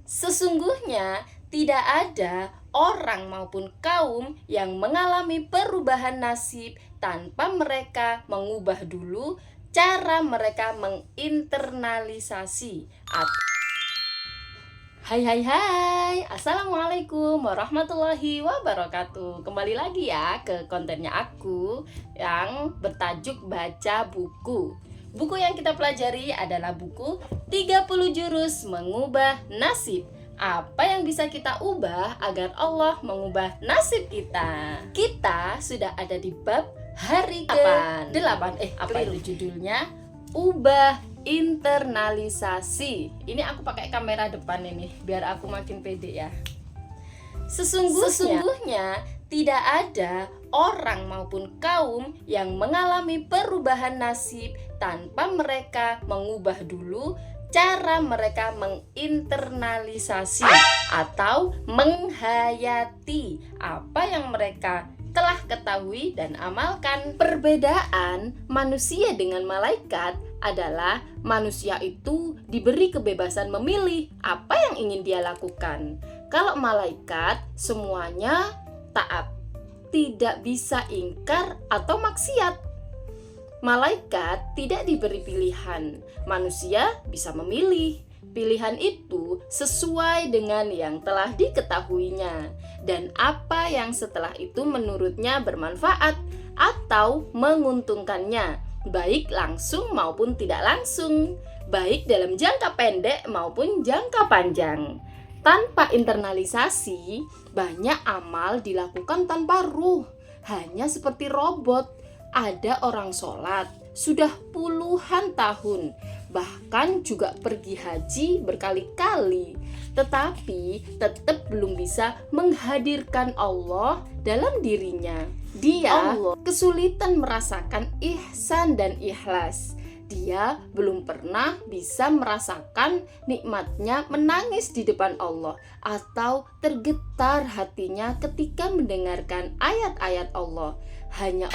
Sesungguhnya tidak ada orang maupun kaum yang mengalami perubahan nasib tanpa mereka mengubah dulu cara mereka menginternalisasi. Hai, Assalamualaikum warahmatullahi wabarakatuh. Kembali lagi ya ke kontennya aku yang bertajuk Baca Buku. Buku yang kita pelajari adalah buku 30 Jurus Mengubah Nasib. Apa yang bisa kita ubah agar Allah mengubah nasib kita? Kita sudah ada di bab hari ke-8. Apa itu judulnya? Ubah internalisasi. Ini aku pakai kamera depan ini biar aku makin pede ya. Sesungguhnya tidak ada orang maupun kaum yang mengalami perubahan nasib tanpa mereka mengubah dulu cara mereka menginternalisasi atau menghayati apa yang mereka telah ketahui dan amalkan. Perbedaan manusia dengan malaikat adalah manusia itu diberi kebebasan memilih apa yang ingin dia lakukan. Kalau malaikat semuanya taat, tidak bisa ingkar atau maksiat. Malaikat tidak diberi pilihan, manusia bisa memilih. Pilihan itu sesuai dengan yang telah diketahuinya dan apa yang setelah itu menurutnya bermanfaat atau menguntungkannya, baik langsung maupun tidak langsung, baik dalam jangka pendek maupun jangka panjang. Tanpa internalisasi, banyak amal dilakukan tanpa ruh, hanya seperti robot. Ada orang sholat sudah puluhan tahun, bahkan juga pergi haji berkali-kali, tetapi tetap belum bisa menghadirkan Allah dalam dirinya. Dia kesulitan merasakan ihsan dan ikhlas. Dia belum pernah bisa merasakan nikmatnya menangis di depan Allah atau tergetar hatinya ketika mendengarkan ayat-ayat Allah. Hanya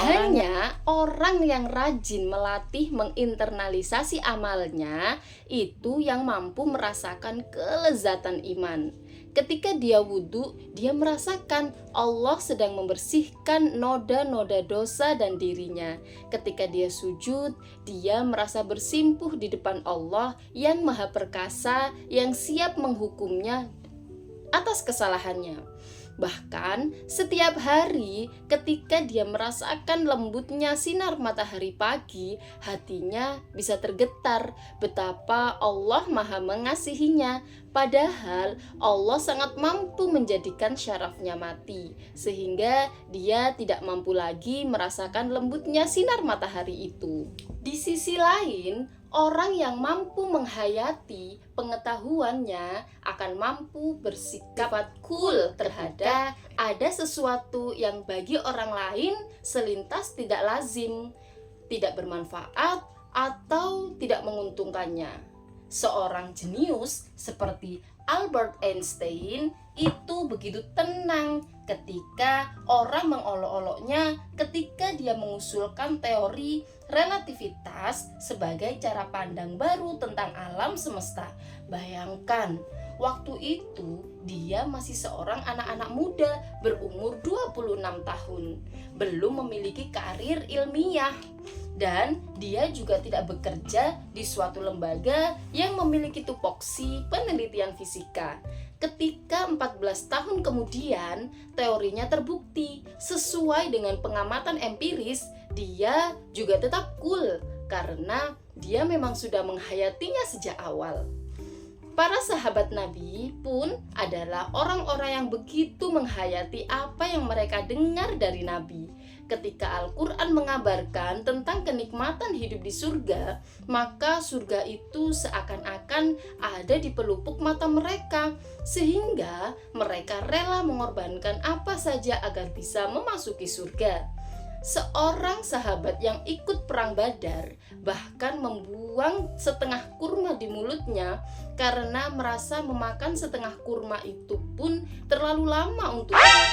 orang yang rajin melatih menginternalisasi amalnya itu yang mampu merasakan kelezatan iman. Ketika dia wudhu, dia merasakan Allah sedang membersihkan noda-noda dosa dan dirinya. Ketika dia sujud, dia merasa bersimpuh di depan Allah yang Maha Perkasa, yang siap menghukumnya atas kesalahannya. Bahkan setiap hari ketika dia merasakan lembutnya sinar matahari pagi, hatinya bisa tergetar betapa Allah Maha mengasihinya. Padahal Allah sangat mampu menjadikan syarafnya mati, sehingga dia tidak mampu lagi merasakan lembutnya sinar matahari itu. Di sisi lain, orang yang mampu menghayati pengetahuannya akan mampu bersikap cool terhadap ada sesuatu yang bagi orang lain selintas tidak lazim, tidak bermanfaat, atau tidak menguntungkannya. Seorang jenius seperti Albert Einstein itu begitu tenang ketika orang mengolok-oloknya ketika dia mengusulkan teori relativitas sebagai cara pandang baru tentang alam semesta. Bayangkan, waktu itu dia masih seorang anak-anak muda berumur 26 tahun, belum memiliki karir ilmiah, dan dia juga tidak bekerja di suatu lembaga yang memiliki tupoksi penelitian fisika. Ketika 14 tahun kemudian teorinya terbukti sesuai dengan pengamatan empiris, dia juga tetap cool karena dia memang sudah menghayatinya sejak awal. Para sahabat Nabi pun adalah orang-orang yang begitu menghayati apa yang mereka dengar dari Nabi. Ketika Al-Quran mengabarkan tentang kenikmatan hidup di surga, maka surga itu seakan-akan ada di pelupuk mata mereka, sehingga mereka rela mengorbankan apa saja agar bisa memasuki surga. Seorang sahabat yang ikut perang Badar bahkan membuang setengah kurma di mulutnya karena merasa memakan setengah kurma itu pun terlalu lama untuknya.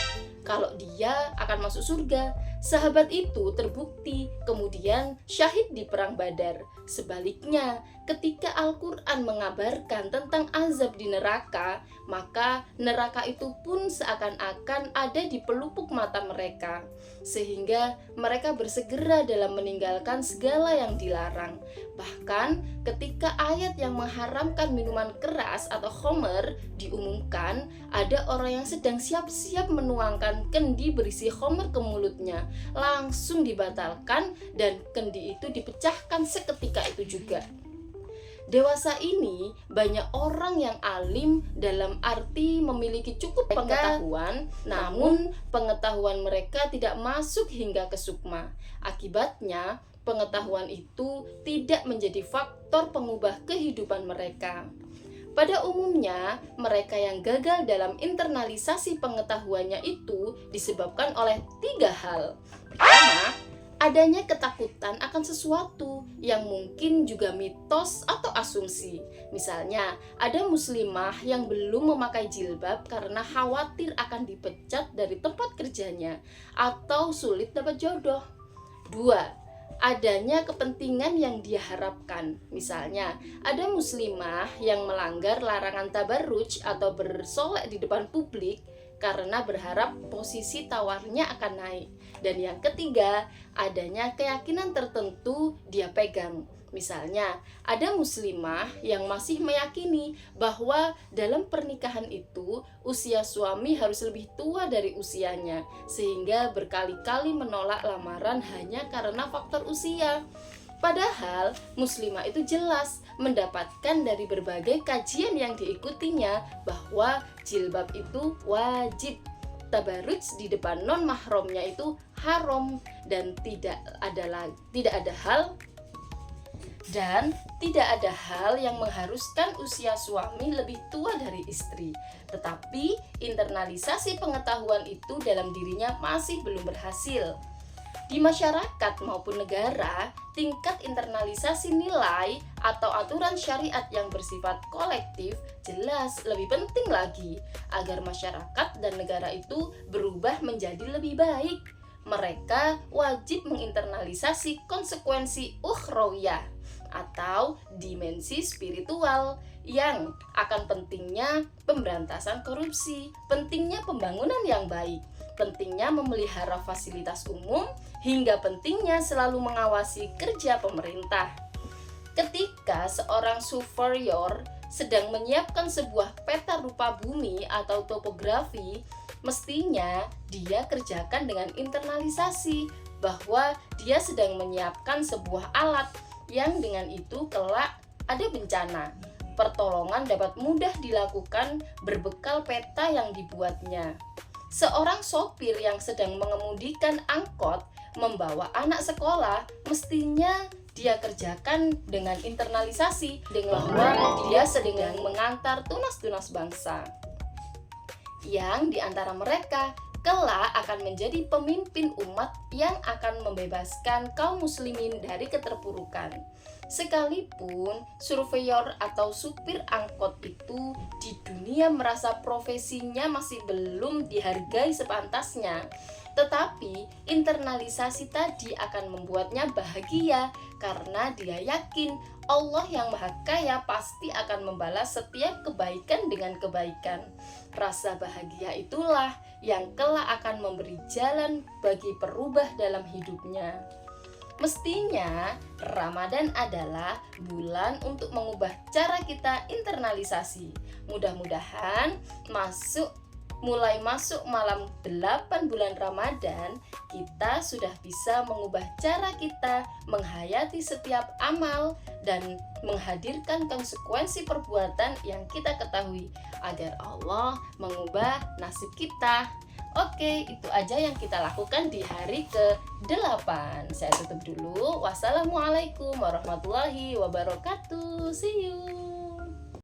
kalau dia akan masuk surga. Sahabat itu terbukti kemudian syahid di perang Badar. Sebaliknya, ketika Al-Quran mengabarkan tentang azab di neraka, maka neraka itu pun seakan-akan ada di pelupuk mata mereka, sehingga mereka bersegera dalam meninggalkan segala yang dilarang. Bahkan ketika ayat yang mengharamkan minuman keras atau khamr diumumkan, ada orang yang sedang siap-siap menuangkan kendi berisi khamr ke mulutnya, langsung dibatalkan dan kendi itu dipecahkan seketika itu juga. Dewasa ini banyak orang yang alim dalam arti memiliki cukup pengetahuan, namun pengetahuan mereka tidak masuk hingga ke sukma. Akibatnya, pengetahuan itu tidak menjadi faktor pengubah kehidupan mereka. Pada umumnya, mereka yang gagal dalam internalisasi pengetahuannya itu disebabkan oleh 3 hal. Pertama, adanya ketakutan akan sesuatu yang mungkin juga mitos atau asumsi. Misalnya, ada muslimah yang belum memakai jilbab karena khawatir akan dipecat dari tempat kerjanya atau sulit dapat jodoh. 2. Adanya kepentingan yang dia harapkan. Misalnya, ada muslimah yang melanggar larangan tabarruj atau bersolek di depan publik karena berharap posisi tawarnya akan naik. Dan yang ketiga, adanya keyakinan tertentu dia pegang. Misalnya, ada muslimah yang masih meyakini bahwa dalam pernikahan itu usia suami harus lebih tua dari usianya, sehingga berkali-kali menolak lamaran hanya karena faktor usia. Padahal muslimah itu jelas mendapatkan dari berbagai kajian yang diikutinya bahwa jilbab itu wajib, tabarruj di depan non mahramnya itu haram, dan tidak ada hal yang mengharuskan usia suami lebih tua dari istri. Tetapi internalisasi pengetahuan itu dalam dirinya masih belum berhasil. Di masyarakat maupun negara, tingkat internalisasi nilai atau aturan syariat yang bersifat kolektif jelas lebih penting lagi agar masyarakat dan negara itu berubah menjadi lebih baik. Mereka wajib menginternalisasi konsekuensi ukhrawiyah atau dimensi spiritual yang akan pentingnya pemberantasan korupsi, pentingnya pembangunan yang baik, pentingnya memelihara fasilitas umum, hingga pentingnya selalu mengawasi kerja pemerintah. Ketika seorang superior sedang menyiapkan sebuah peta rupa bumi atau topografi, mestinya dia kerjakan dengan internalisasi bahwa dia sedang menyiapkan sebuah alat yang dengan itu kelak ada bencana. Pertolongan dapat mudah dilakukan berbekal peta yang dibuatnya. Seorang sopir yang sedang mengemudikan angkot membawa anak sekolah, mestinya dia kerjakan dengan internalisasi bahwa dia sedang mengantar tunas-tunas bangsa yang diantara mereka kelak akan menjadi pemimpin umat yang akan membebaskan kaum muslimin dari keterpurukan. Sekalipun surveyor atau supir angkot itu di dunia merasa profesinya masih belum dihargai sepantasnya, tetapi internalisasi tadi akan membuatnya bahagia karena dia yakin Allah yang Maha Kaya pasti akan membalas setiap kebaikan dengan kebaikan. Rasa bahagia itulah yang kelak akan memberi jalan bagi perubah dalam hidupnya. Mestinya Ramadan adalah bulan untuk mengubah cara kita internalisasi. Mudah-mudahan mulai masuk malam 8 bulan Ramadan, kita sudah bisa mengubah cara kita menghayati setiap amal dan menghadirkan konsekuensi perbuatan yang kita ketahui agar Allah mengubah nasib kita. Oke, itu aja yang kita lakukan di hari ke-8. Saya tutup dulu. Wassalamualaikum warahmatullahi wabarakatuh. See you.